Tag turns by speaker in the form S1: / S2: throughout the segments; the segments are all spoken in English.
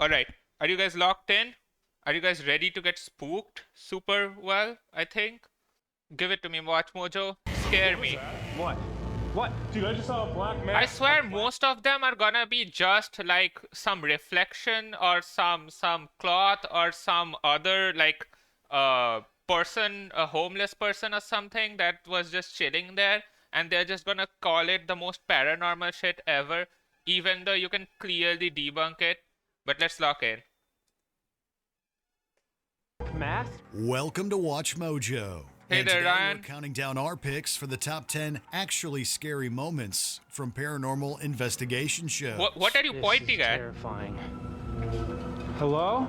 S1: Alright, are you guys locked in? Are you guys ready to get spooked super well, I think? Give it to me, WatchMojo. Scare me.
S2: What? What? Dude, I just saw a black man.
S1: I swear most of them are gonna be just like some reflection or some cloth or some other like person, a homeless person or something that was just chilling there, and they're just gonna call it the most paranormal shit ever, even though you can clearly debunk it. But let's lock in.
S2: Mask?
S3: Welcome to WatchMojo.
S1: Hey
S3: And
S1: there,
S3: today
S1: Ryan.
S3: We're counting down our picks for the top 10 actually scary moments from paranormal investigation shows.
S1: What are you pointing at?
S2: Terrifying. Hello?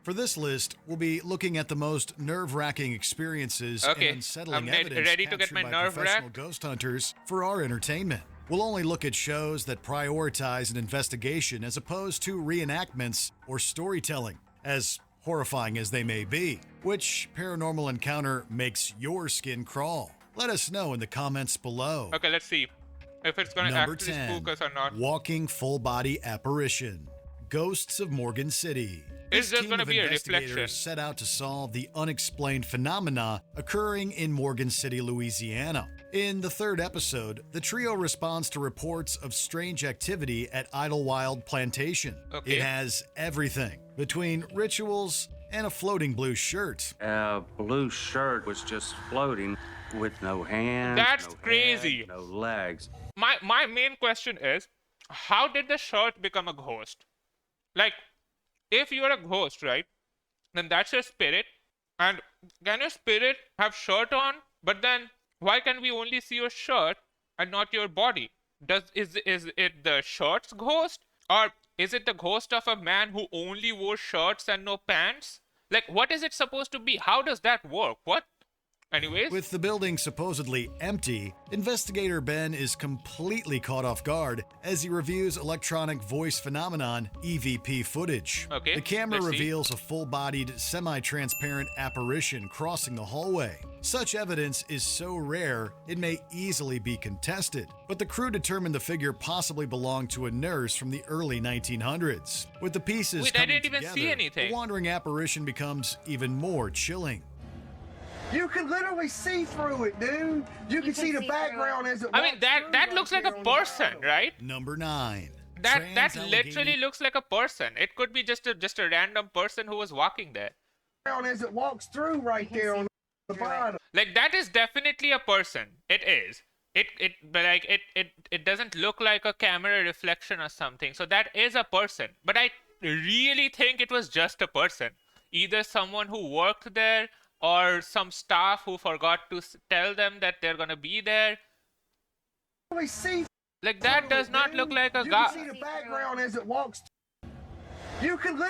S3: For this list, we'll be looking at the most nerve-wracking experiences
S1: Okay,
S3: and unsettling
S1: I'm
S3: evidence
S1: ready to get
S3: captured
S1: my
S3: by
S1: nerve
S3: professional
S1: racked.
S3: ghost hunters for our entertainment. We'll only look at shows that prioritize an investigation as opposed to reenactments or storytelling, as horrifying as they may be. Which paranormal encounter makes your skin crawl? Let us know in the comments below.
S1: Okay, let's see if it's gonna
S3: Number
S1: actually
S3: 10,
S1: spook us or not.
S3: Walking Full-Body Apparition. Ghosts of Morgan City.
S1: It's
S3: This
S1: just
S3: team
S1: gonna
S3: of
S1: be a
S3: investigators
S1: reflection.
S3: set out to solve the unexplained phenomena occurring in Morgan City, Louisiana. In the third episode, the trio responds to reports of strange activity at Idlewild Plantation.
S1: Okay.
S3: It has everything between rituals and a floating blue shirt.
S4: A blue shirt was just floating with no hands.
S1: That's
S4: no
S1: crazy.
S4: head, no legs.
S1: My main question is, how did the shirt become a ghost? Like, if you're a ghost, right, then that's your spirit, and can your spirit have shirt on? But then why can we only see your shirt and not your body? Is it the shirt's ghost, or is it the ghost of a man who only wore shirts and no pants? Like, what is it supposed to be? How does that work? What? Anyways,
S3: With the building supposedly empty, investigator Ben is completely caught off guard as he reviews electronic voice phenomenon EVP footage.
S1: Okay,
S3: The camera
S1: let's see.
S3: reveals a full-bodied, semi-transparent apparition crossing the hallway. Such evidence is so rare, it may easily be contested, but the crew determined the figure possibly belonged to a nurse from the early 1900s. With the pieces
S1: Wait, I
S3: coming
S1: didn't even see
S3: together,
S1: anything.
S3: the wandering apparition becomes even more chilling.
S5: You can literally see through it, dude. You can see the
S6: see
S5: background as it
S1: I mean,
S5: walks
S1: that
S5: through
S1: that
S5: right
S1: looks like
S5: there
S1: a
S5: on the
S1: person,
S5: bottom.
S1: right?
S3: Number 9.
S1: That
S3: Trans-Allegheny-
S1: literally looks like a person. It could be just a random person who was walking there.
S5: Background as it walks through right there on the bottom.
S1: Like, that is definitely a person. It is. It doesn't look like a camera reflection or something. So that is a person. But I really think it was just a person. Either someone who worked there or some staff who forgot to tell them that they're gonna be there.
S5: Really see
S1: Like, that
S5: through
S1: does
S5: it,
S1: not
S5: dude.
S1: look like a
S5: You
S1: guy.
S5: can see the background as it walks. You can literally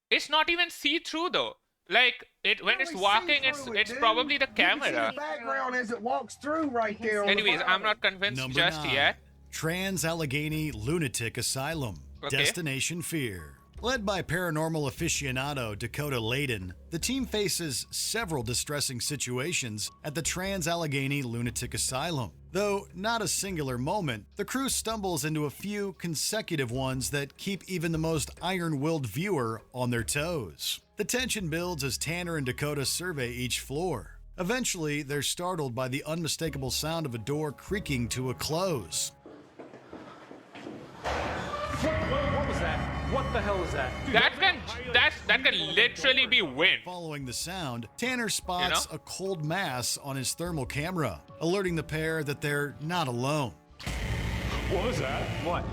S1: It's not even see-through though. Like, when it's
S5: see
S1: walking,
S5: through it,
S1: it's
S5: dude.
S1: probably the
S5: You can see
S1: camera.
S5: the background as it walks through right there on
S1: Anyways,
S5: the
S1: I'm
S5: bottom.
S1: not convinced
S3: Number
S1: just
S3: 9,
S1: yet.
S3: Trans-Allegheny Lunatic Asylum.
S1: Okay.
S3: Destination Fear. Led by paranormal aficionado Dakota Layden, the team faces several distressing situations at the Trans-Allegheny Lunatic Asylum. Though not a singular moment, the crew stumbles into a few consecutive ones that keep even the most iron-willed viewer on their toes. The tension builds as Tanner and Dakota survey each floor. Eventually, they're startled by the unmistakable sound of a door creaking to a close.
S2: What was that? What the hell is that?
S1: That can literally be wind.
S3: Following the sound, Tanner spots
S1: You know?
S3: a cold mass on his thermal camera, alerting the pair that they're not alone.
S2: What was that? What?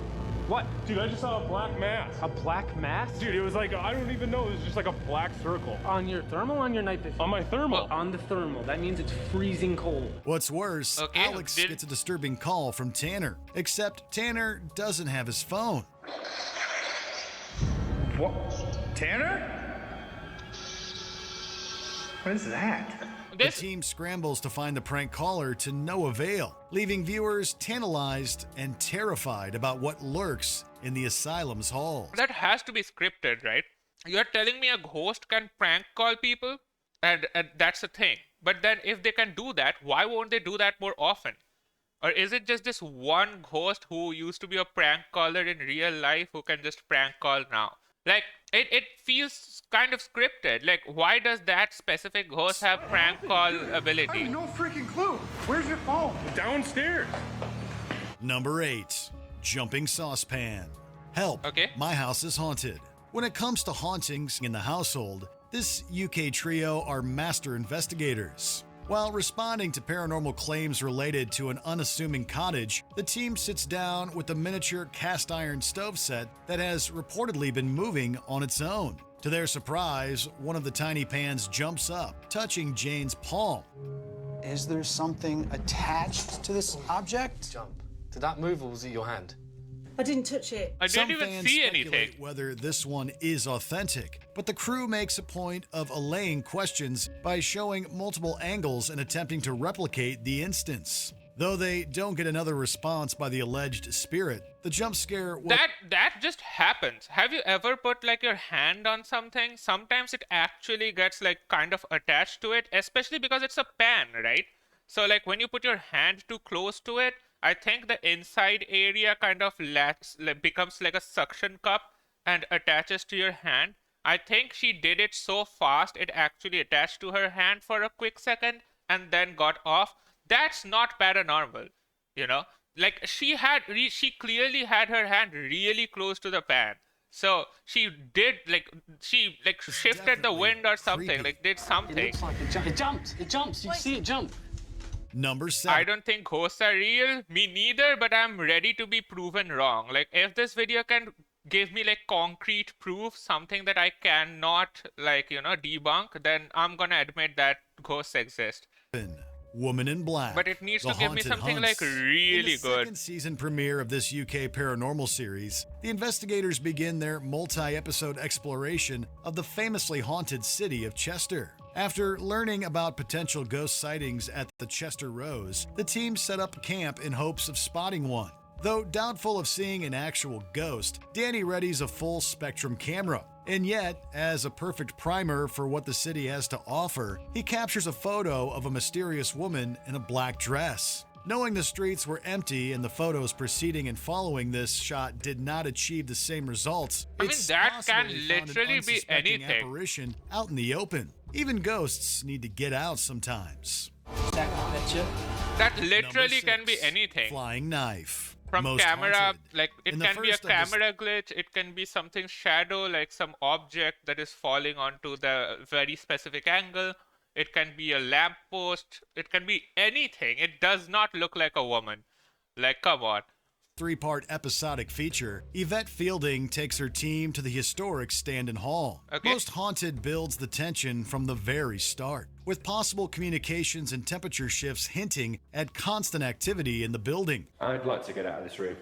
S2: What?
S7: Dude, I just saw a black mass.
S2: A black mask?
S7: Dude, it was like, I don't even know, it was just like a black circle.
S2: On your thermal, on your night vision?
S7: On my thermal.
S2: On the thermal. That means it's freezing cold.
S3: What's worse,
S1: Okay,
S3: Alex
S1: did-
S3: gets a disturbing call from Tanner, except Tanner doesn't have his phone.
S8: What? Tanner? What is that?
S3: The
S1: This
S3: team scrambles to find the prank caller to no avail, leaving viewers tantalized and terrified about what lurks in the asylum's halls.
S1: that has to be scripted, right? You're telling me a ghost can prank call people, and that's a thing. But then, if they can do that, why won't they do that more often? Or is it just this one ghost who used to be a prank caller in real life who can just prank call now? Like, it feels kind of scripted. Like, why does that specific ghost have prank call ability?
S5: I have no freaking clue. Where's your phone?
S7: Downstairs.
S3: Number 8. Jumping Saucepan. Help,
S1: Okay.
S3: my house is haunted. When it comes to hauntings in the household, this UK trio are master investigators. While responding to paranormal claims related to an unassuming cottage, the team sits down with a miniature cast iron stove set that has reportedly been moving on its own. To their surprise, one of the tiny pans jumps up, touching Jane's palm.
S6: Is there something attached to this object?
S9: Jump. Did that move or was it your hand?
S10: I didn't touch it.
S1: I
S3: Some
S1: didn't even
S3: fans
S1: see
S3: speculate
S1: anything.
S3: whether this one is authentic, but the crew makes a point of allaying questions by showing multiple angles and attempting to replicate the instance. Though they don't get another response by the alleged spirit, the jump scare was
S1: That just happens. Have you ever put like your hand on something? Sometimes it actually gets like kind of attached to it, especially because it's a pan, right? So like when you put your hand too close to it, I think the inside area kind of becomes like a suction cup and attaches to your hand. I think she did it so fast it actually attached to her hand for a quick second and then got off. That's not paranormal, you know? Like she clearly had her hand really close to the pan. So she did shifted the
S3: definitely
S1: wind or something,
S3: creepy.
S1: like did
S9: It
S1: something.
S9: looks like it jumps. It jumps. You see it jump.
S3: Number 7.
S1: I don't think ghosts are real. Me neither, but I'm ready to be proven wrong. Like, if this video can give me, like, concrete proof, something that I cannot, like, debunk, then I'm gonna admit that ghosts exist.
S3: Woman in Black.
S1: But it needs
S3: The
S1: to give me
S3: Haunted
S1: something,
S3: Hunts.
S1: like, really
S3: In the
S1: good.
S3: second season premiere of this UK paranormal series, the investigators begin their multi-episode exploration of the famously haunted city of Chester. After learning about potential ghost sightings at the Chester Rose, the team set up camp in hopes of spotting one. Though doubtful of seeing an actual ghost, Danny readies a full spectrum camera. And yet, as a perfect primer for what the city has to offer, he captures a photo of a mysterious woman in a black dress. Knowing the streets were empty and the photos preceding and following this shot did not achieve the same results,
S1: I mean,
S3: it's
S1: that
S3: possible
S1: can
S3: they found an
S1: literally be
S3: unsuspecting
S1: anything.
S3: apparition out in the open. Even ghosts need to get out sometimes.
S1: That literally
S3: Number
S1: can be
S3: 6,
S1: anything.
S3: Flying knife.
S1: From
S3: Most
S1: camera,
S3: haunted.
S1: like it
S3: In the
S1: can be a
S3: first of this-
S1: camera glitch, it can be something shadow, like some object that is falling onto the very specific angle. It can be a lamppost. It can be anything. It does not look like a woman. Like, come on.
S3: 3-part episodic feature, Yvette Fielding takes her team to the historic Standon Hall.
S1: Okay.
S3: Most Haunted builds the tension from the very start, with possible communications and temperature shifts hinting at constant activity in the building.
S7: I'd like to get out of this room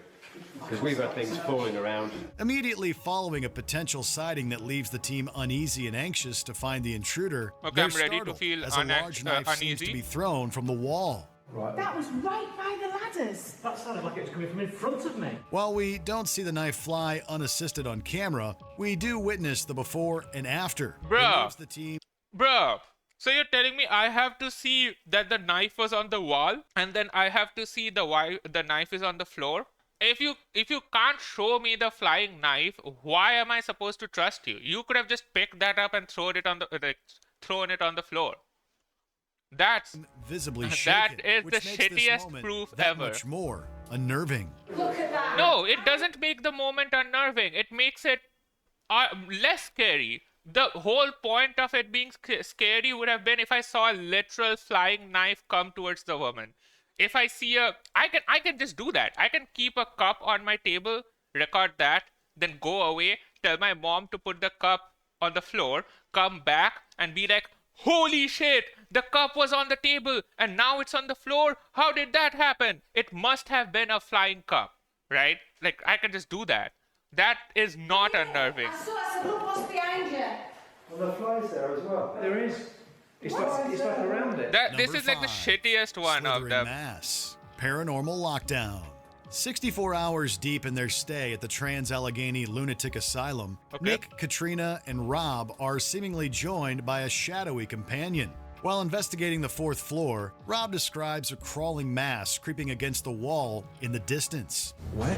S7: because we've had things falling around.
S3: Immediately following a potential sighting that leaves the team uneasy and anxious to find the intruder,
S1: Okay,
S3: they're
S1: I'm ready to
S3: startled
S1: feel
S3: as a large knife seems
S1: uneasy.
S3: to be thrown from the wall.
S10: That was right by the ladders.
S2: That sounded like it was coming from in front of me.
S3: While we don't see the knife fly unassisted on camera, we do witness the before and after. It
S1: Bruh.
S3: moves the team
S1: Bro, so you're telling me I have to see that the knife was on the wall, and then I have to see the knife is on the floor? If you can't show me the flying knife, why am I supposed to trust you? You could have just picked that up and thrown it on the floor. That's
S3: visibly
S1: That
S3: shaken,
S1: is
S3: which
S1: the
S3: makes this
S1: shittiest
S3: moment
S1: proof
S3: that
S1: ever.
S3: much more unnerving.
S10: Look at that.
S1: No, it doesn't make the moment unnerving. It makes it less scary. The whole point of it being scary would have been if I saw a literal flying knife come towards the woman. If I see I can just do that. I can keep a cup on my table, record that, then go away, tell my mom to put the cup on the floor, come back and be like, holy shit, the cup was on the table and now it's on the floor. How did that happen? It must have been a flying cup, right? Like, I can just do that. That is not unnerving.
S10: I saw some look what's behind you.
S8: Well, the fly's there as well. There is. It's like around it.
S1: This
S3: Number
S1: is like the
S3: 5,
S1: shittiest one of
S3: Slithering
S1: them.
S3: Mass, Paranormal Lockdown. 64 hours deep in their stay at the Trans-Allegheny Lunatic Asylum,
S1: Okay.
S3: Nick, Katrina, and Rob are seemingly joined by a shadowy companion. While investigating the 4th floor, Rob describes a crawling mass creeping against the wall in the distance.
S8: What?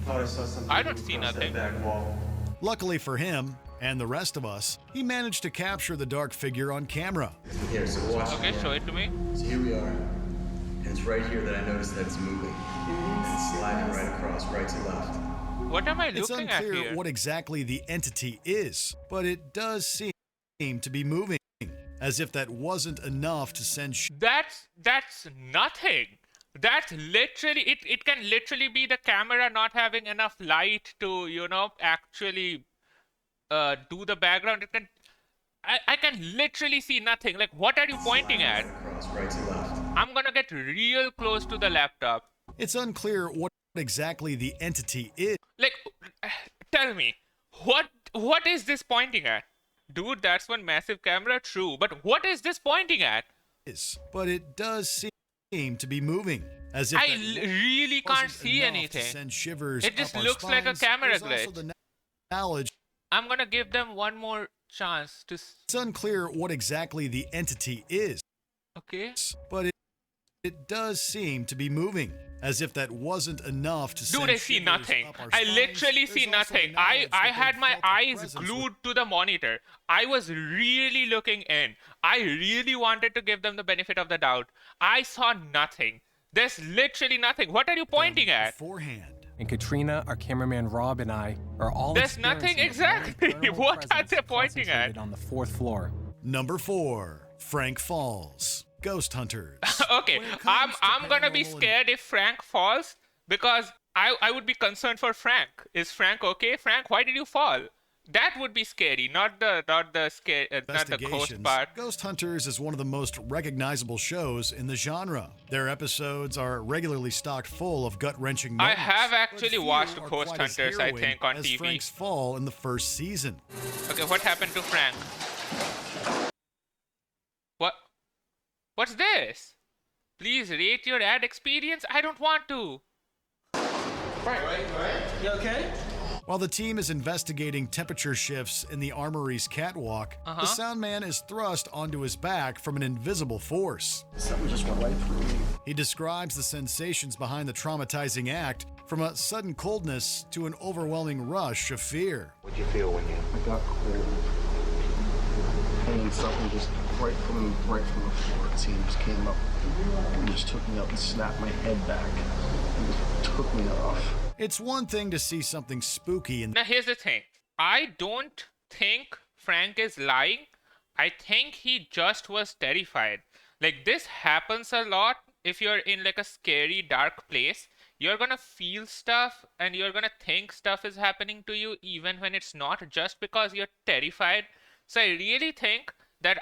S8: Thought I saw something.
S1: I don't see
S8: across that
S1: nothing.
S8: back wall.
S3: Luckily for him, And the rest of us, he managed to capture the dark figure on camera.
S5: Here, so watch.
S1: Okay, show it to me.
S5: So here we are. And it's right here that I noticed that it's moving. And it's sliding right across, right to left.
S1: What am I
S3: It's
S1: looking at
S3: unclear
S1: here?
S3: what exactly the entity is, but it does seem to be moving, as if that wasn't enough to send
S1: That's nothing. That's literally it can literally be the camera not having enough light to, you know, actually do the background. It can I can literally see nothing. Like, what are you pointing at?
S5: Across, right to left.
S1: I'm gonna get real close to the laptop.
S3: It's unclear what exactly the entity is.
S1: Like, tell me, what is this pointing at? Dude, that's one massive camera, true. But what is this pointing at?
S3: But it does seem to be moving, as if
S1: I
S3: that
S1: really can't
S3: wasn't
S1: see
S3: enough to
S1: anything.
S3: send shivers
S1: It just
S3: up our
S1: looks like a
S3: spines.
S1: camera
S3: There's also
S1: glitch.
S3: the knowledge.
S1: I'm gonna give them one more chance to.
S3: It's unclear what exactly the entity is,
S1: Okay.
S3: but it does seem to be moving, as if that wasn't enough to send
S1: Dude, I see
S3: shivers
S1: nothing.
S3: up our
S1: I
S3: spines.
S1: literally
S3: There's
S1: see
S3: also the
S1: nothing.
S3: knowledge
S1: I
S3: that
S1: had
S3: they
S1: my
S3: felt a
S1: eyes
S3: presence
S1: glued to the monitor. I was really looking in. I really wanted to give them the benefit of the doubt. I saw nothing. There's literally nothing. What are you pointing at?
S3: beforehand.
S11: And Katrina, our cameraman Rob, and I are all
S1: There's nothing exactly. What are they pointing at?
S11: on the 4th floor.
S3: Number 4, Frank Falls, Ghost Hunters.
S1: Okay,
S3: When it
S1: I'm
S3: comes to
S1: gonna be
S3: paranormal
S1: scared if Frank falls, because I would be concerned for Frank. Is Frank okay? Frank, why did you fall? That would be scary, not the scare, not the ghost
S3: Investigations,
S1: part.
S3: Ghost Hunters is one of the most recognizable shows in the genre. Their episodes are regularly stocked full of gut-wrenching
S1: I
S3: moments.
S1: have
S3: but
S1: actually
S3: few
S1: watched
S3: are
S1: Ghost
S3: quite as
S1: Hunters, I
S3: harrowing
S1: think, on
S3: as
S1: TV.
S3: Frank's fall in the first season.
S1: Okay, what happened to Frank? What's this? Please rate your ad experience. I don't want to.
S2: You okay?
S3: While the team is investigating temperature shifts in the armory's catwalk, the sound man is thrust onto his back from an invisible force.
S6: Something just went right through me.
S3: He describes the sensations behind the traumatizing act, from a sudden coldness to an overwhelming rush of fear.
S4: What'd you feel when you...
S6: I got cold. And something just right from the floor. It seemed just came up and just took me up and snapped my head back and just took me off.
S3: It's one thing to see something spooky in
S1: Now here's the thing. I don't think Frank is lying. I think he just was terrified. Like, this happens a lot. If you're in like a scary dark place, you're gonna feel stuff and you're gonna think stuff is happening to you even when it's not, just because you're terrified. So I really think that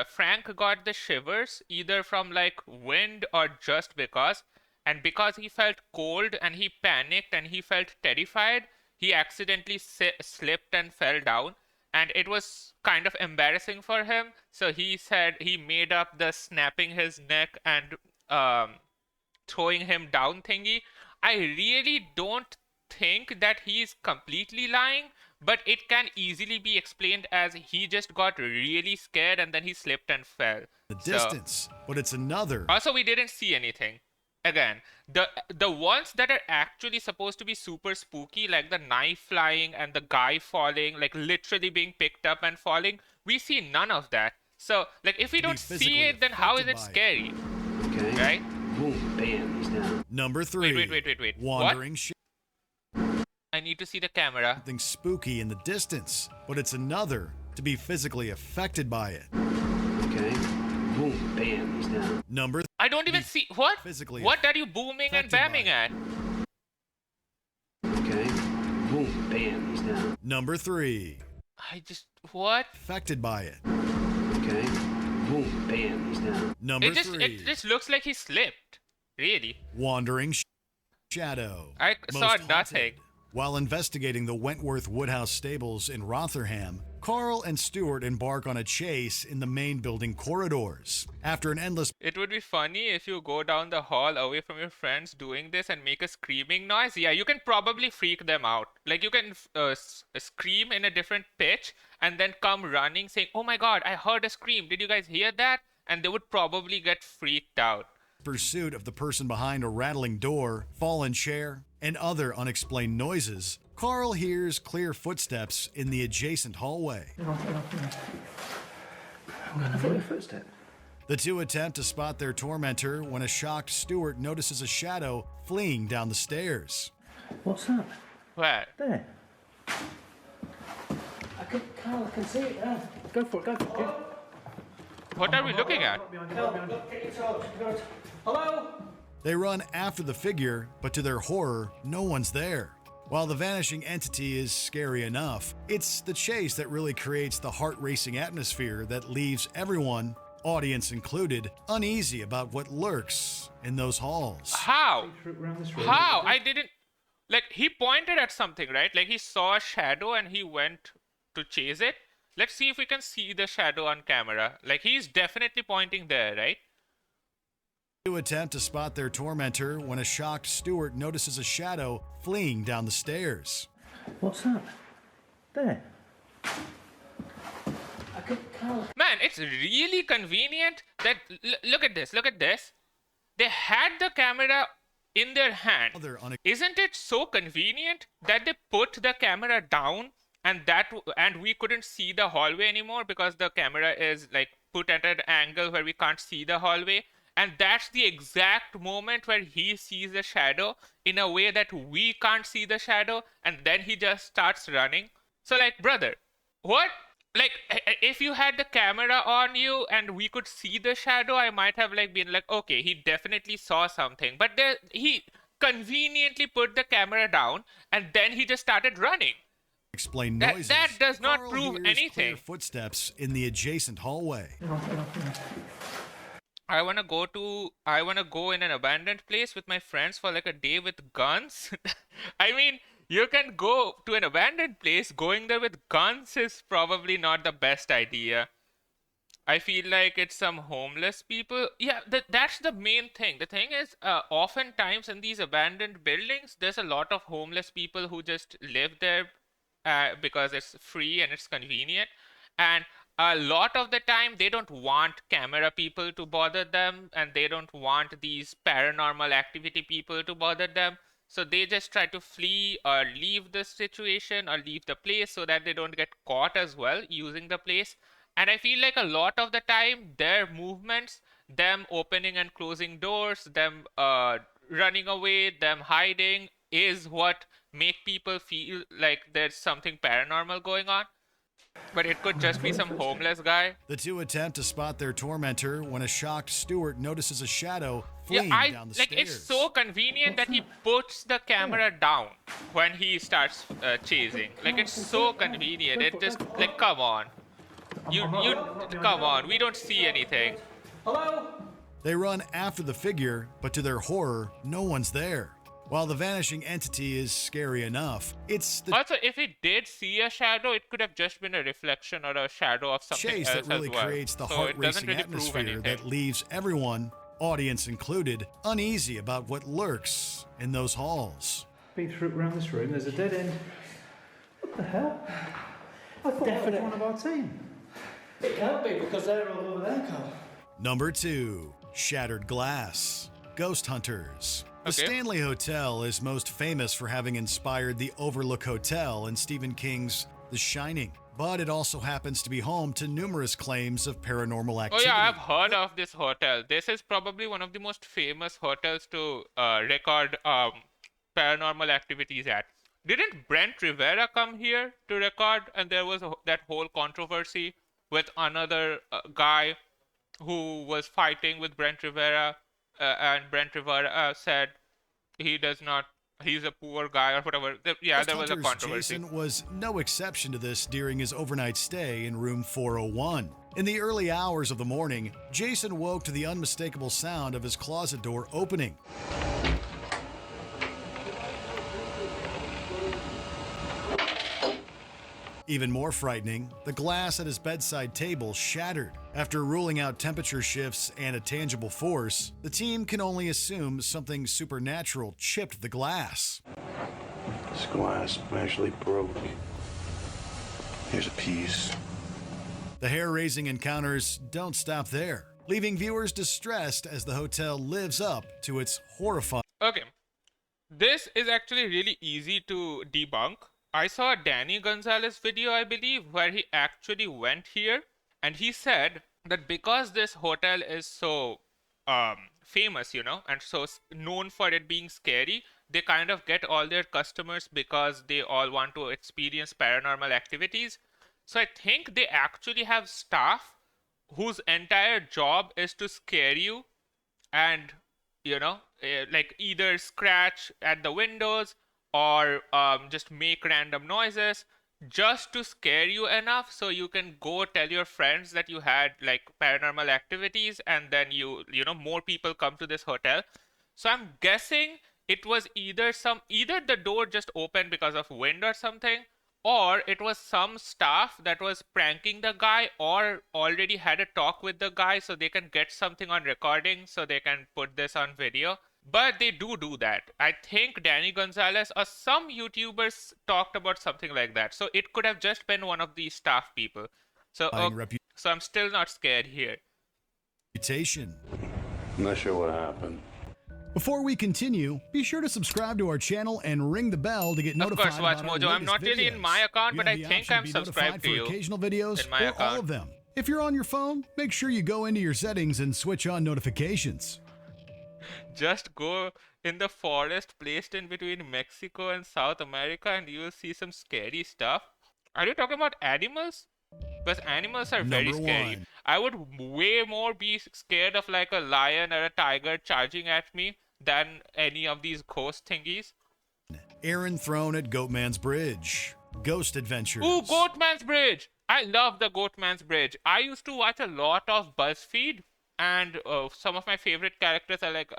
S1: Frank got the shivers either from like wind or just because. And because he felt cold and he panicked and he felt terrified, he accidentally slipped and fell down. And it was kind of embarrassing for him. So he said he made up the snapping his neck and throwing him down thingy. I really don't think that he's completely lying, but it can easily be explained as he just got really scared and then he slipped and fell.
S3: the distance, but it's another.
S1: Also, we didn't see anything. Again, the ones that are actually supposed to be super spooky, like the knife flying and the guy falling, like literally being picked up and falling, we see none of that. So, like, if we
S3: To be
S1: don't see
S3: physically
S1: it, then how is it
S3: affected by
S1: scary?
S4: Okay.
S1: Right?
S4: Boom, bam, he's down.
S3: Number 3,
S1: Wait.
S3: Wandering
S1: I need to see the camera.
S3: something spooky in the distance, but it's another to be physically affected by it.
S4: Okay. Boom, bam, he's down.
S3: Number
S1: I don't even see. What?
S3: physically
S1: What are you booming and
S3: affected by
S1: bamming
S3: it.
S1: at?
S4: Okay. Boom, bam, he's down.
S3: Number 3,
S1: What?
S3: affected by it.
S4: Okay. Boom, bam, he's down.
S3: Number
S1: It
S3: 3,
S1: just looks like he slipped. Really.
S3: Wandering Shadow.
S1: I
S3: Most
S1: saw
S3: Haunted.
S1: nothing.
S3: While investigating the Wentworth Woodhouse stables in Rotherham, Carl and Stuart embark on a chase in the main building corridors. After an endless
S1: It would be funny if you go down the hall away from your friends doing this and make a screaming noise. Yeah, you can probably freak them out. Like, you can scream in a different pitch and then come running saying, "Oh my god, I heard a scream. Did you guys hear that?" And they would probably get freaked out.
S3: pursuit of the person behind a rattling door, fallen chair, and other unexplained noises, Carl hears clear footsteps in the adjacent hallway.
S8: I'm going to follow a footstep.
S3: The two attempt to spot their tormentor when a shocked Stuart notices a shadow fleeing down the stairs.
S8: What's that?
S1: Where?
S8: There. Carl, I can see it there. Go for it, go for it.
S1: What are we looking at?
S8: Hello?
S3: They run after the figure, but to their horror, no one's there. While the vanishing entity is scary enough, it's the chase that really creates the heart-racing atmosphere that leaves everyone, audience included, uneasy about what lurks in those halls.
S1: How?
S8: Around this room.
S1: How? I didn't... Like, he pointed at something, right? Like, he saw a shadow and he went to chase it. Let's see if we can see the shadow on camera. Like, he's definitely pointing there, right?
S3: To attempt to spot their tormentor when a shocked Stuart notices a shadow fleeing down the stairs.
S8: What's that? There.
S1: Man, it's really convenient that... Look at this, look at this. They had the camera in their hand. Isn't it so convenient that they put the camera down and we couldn't see the hallway anymore because the camera is like put at an angle where we can't see the hallway? And that's the exact moment where he sees the shadow in a way that we can't see the shadow, and then he just starts running. So like, brother, what? Like, if you had the camera on you and we could see the shadow, I might have like been like, okay, he definitely saw something. But he conveniently put the camera down and then he just started running.
S3: Explain noises.
S1: That does not
S3: Carl
S1: prove
S3: hears
S1: anything.
S3: clear footsteps in the adjacent hallway.
S1: I wanna go in an abandoned place with my friends for like a day with guns. I mean, you can go to an abandoned place. Going there with guns is probably not the best idea. I feel like it's some homeless people. Yeah, that's the main thing. The thing is, oftentimes in these abandoned buildings, there's a lot of homeless people who just live there because it's free and it's convenient. And a lot of the time, they don't want camera people to bother them, and they don't want these paranormal activity people to bother them. So they just try to flee or leave the situation or leave the place so that they don't get caught as well using the place. And I feel like a lot of the time, their movements, them opening and closing doors, them running away, them hiding, is what make people feel like there's something paranormal going on. But it could just be some homeless guy.
S3: The two attempt to spot their tormentor when a shocked Stuart notices a shadow fleeing down the stairs.
S1: It's so convenient that he puts the camera down when he starts chasing. Like, it's so convenient. It just, like, come on. Come on. We don't see anything.
S8: Hello?
S3: They run after the figure, but to their horror, no one's there. While the vanishing entity is scary enough, it's the
S1: Also, if he did see a shadow, it could have just been a reflection or a shadow of something
S3: chase
S1: else
S3: that really
S1: as well.
S3: creates the
S1: So it doesn't
S3: heart-racing
S1: really prove
S3: atmosphere
S1: anything.
S3: that leaves everyone, audience included, uneasy about what lurks in those halls.
S8: Been through around this room, there's a dead end. What the hell? I thought that was one of our team.
S2: It can't be because they're all over there, Carl.
S3: Number 2, Shattered Glass, Ghost Hunters. The
S1: Okay.
S3: Stanley Hotel is most famous for having inspired the Overlook Hotel in Stephen King's The Shining, but it also happens to be home to numerous claims of paranormal
S1: Oh
S3: activity.
S1: yeah, I've heard of this hotel. This is probably one of the most famous hotels to record paranormal activities at. Didn't Brent Rivera come here to record? And there was that whole controversy with another guy who was fighting with Brent Rivera, and Brent Rivera said he's a poor guy or whatever. There was a
S3: Hunter's
S1: controversy.
S3: Jason was no exception to this during his overnight stay in room 401. In the early hours of the morning, Jason woke to the unmistakable sound of his closet door opening. Even more frightening, the glass at his bedside table shattered. After ruling out temperature shifts and a tangible force, the team can only assume something supernatural chipped the glass.
S6: This glass actually broke. Here's a piece.
S3: The hair-raising encounters don't stop there, leaving viewers distressed as the hotel lives up to its horrifying.
S1: Okay, this is actually really easy to debunk. I saw a Danny Gonzalez video, I believe, where he actually went here and he said that because this hotel is so famous, you know, and so known for it being scary, they kind of get all their customers because they all want to experience paranormal activities. So I think they actually have staff whose entire job is to scare you and, you know, like either scratch at the windows or just make random noises just to scare you enough so you can go tell your friends that you had like paranormal activities, and then you know, more people come to this hotel. So I'm guessing it was either the door just opened because of wind or something, or it was some staff that was pranking the guy or already had a talk with the guy so they can get something on recording so they can put this on video. But they do that. I think Danny Gonzalez or some YouTubers talked about something like that. So it could have just been one of these staff people. So so I'm still not scared here.
S3: Reputation.
S7: I'm not sure what happened.
S3: Before we continue, be sure to subscribe to our channel and ring the bell to get notified.
S1: Of course, WatchMojo. I'm not really in my account, but I think I'm subscribed to you.
S3: Occasional videos
S1: in my
S3: or
S1: account.
S3: all of them. If you're on your phone, make sure you go into your settings and switch on notifications.
S1: Just go in the forest placed in between Mexico and South America and you will see some scary stuff. Are you talking about animals? Because animals are very scary. I would way more be scared of like a lion or a tiger charging at me than any of these ghost thingies.
S3: Aaron thrown at Goatman's Bridge. Ghost Adventures.
S1: Ooh, Goatman's Bridge! I love the Goatman's Bridge. I used to watch a lot of BuzzFeed, and some of my favorite characters are like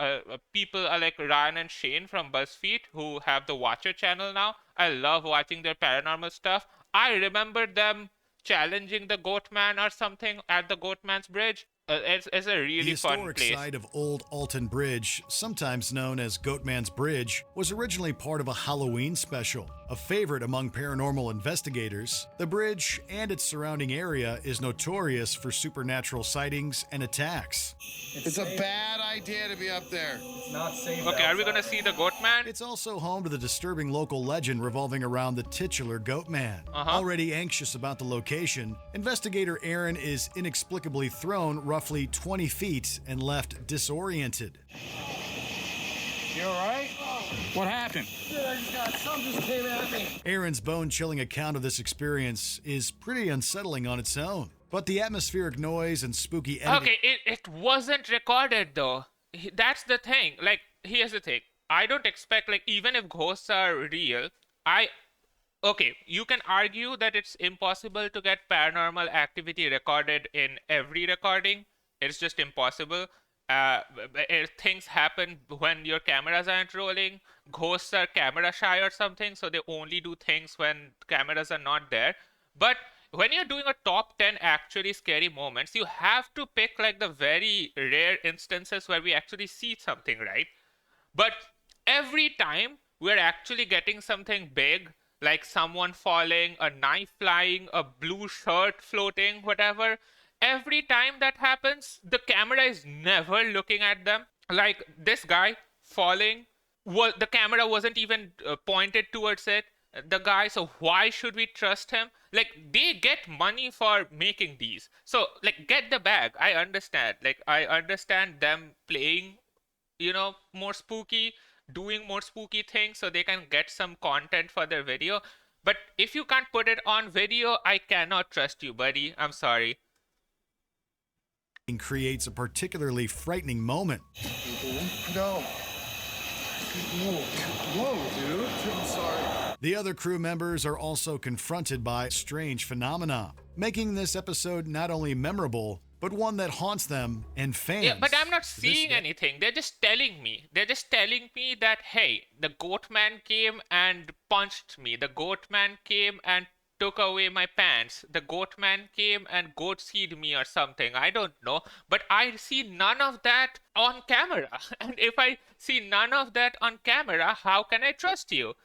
S1: people are like Ryan and Shane from BuzzFeed, who have the Watcher channel now. I love watching their paranormal stuff. I remember them challenging the Goatman or something at the Goatman's Bridge. It's a really fun place.
S3: The historic site of Old Alton Bridge, sometimes known as Goatman's Bridge, was originally part of a Halloween special. A favorite among paranormal investigators, the bridge and its surrounding area is notorious for supernatural sightings and attacks.
S6: It's a bad idea to be up there.
S8: It's not safe.
S1: Okay, are we gonna see the Goatman?
S3: It's also home to the disturbing local legend revolving around the titular Goatman. Already anxious about the location, investigator Aaron is inexplicably thrown roughly 20 feet and left disoriented.
S6: You alright?
S7: What happened?
S6: Something just came at me.
S3: Aaron's bone-chilling account of this experience is pretty unsettling on its own. But the atmospheric noise and spooky editing...
S1: Okay, it wasn't recorded though. That's the thing. Like, here's the thing. I don't expect, like, even if ghosts are real, okay, you can argue that it's impossible to get paranormal activity recorded in every recording. It's just impossible. Things happen when your cameras aren't rolling. Ghosts are camera shy or something, so they only do things when cameras are not there. But when you're doing a top 10 actually scary moments, you have to pick like the very rare instances where we actually see something, right? But every time we're actually getting something big, like someone falling, a knife flying, a blue shirt floating, whatever, every time that happens, the camera is never looking at them. Like this guy falling, the camera wasn't even pointed towards it. The guy, so why should we trust him? Like, they get money for making these. So, like, get the bag. I understand. Like, I understand them playing, you know, more spooky, doing more spooky things so they can get some content for their video. But if you can't put it on video, I cannot trust you, buddy. I'm sorry.
S3: Creates a particularly frightening moment.
S6: No. Whoa, dude. I'm sorry.
S3: The other crew members are also confronted by strange phenomena, making this episode not only memorable, but one that haunts them and fans.
S1: Yeah, but I'm not seeing anything. They're just telling me. They're just telling me that, hey, the Goatman came and punched me. The Goatman came and took away my pants. The Goatman came and goat-seed me or something. I don't know. But I see none of that on camera. And if I see none of that on camera, how can I trust you?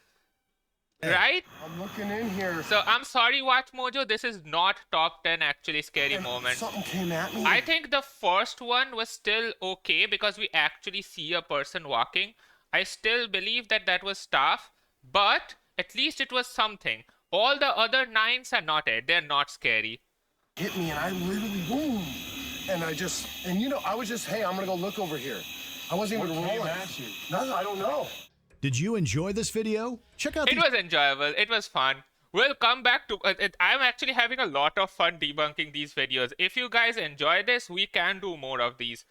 S1: Right?
S6: I'm looking in here.
S1: So I'm sorry, WatchMojo. This is not top 10 actually scary moments.
S6: Something came at me.
S1: I think the first one was still okay because we actually see a person walking. I still believe that that was staff. But At least it was something. All the other 9s are not it. They're not scary.
S6: Hit me and I literally, boom. And I was just, hey, I'm gonna go look over here. I wasn't even rolling. No, I don't know.
S3: Did you enjoy this video? Check out
S1: It was enjoyable. It was fun. We'll come back to it. I'm actually having a lot of fun debunking these videos. If you guys enjoy this, we can do more of these.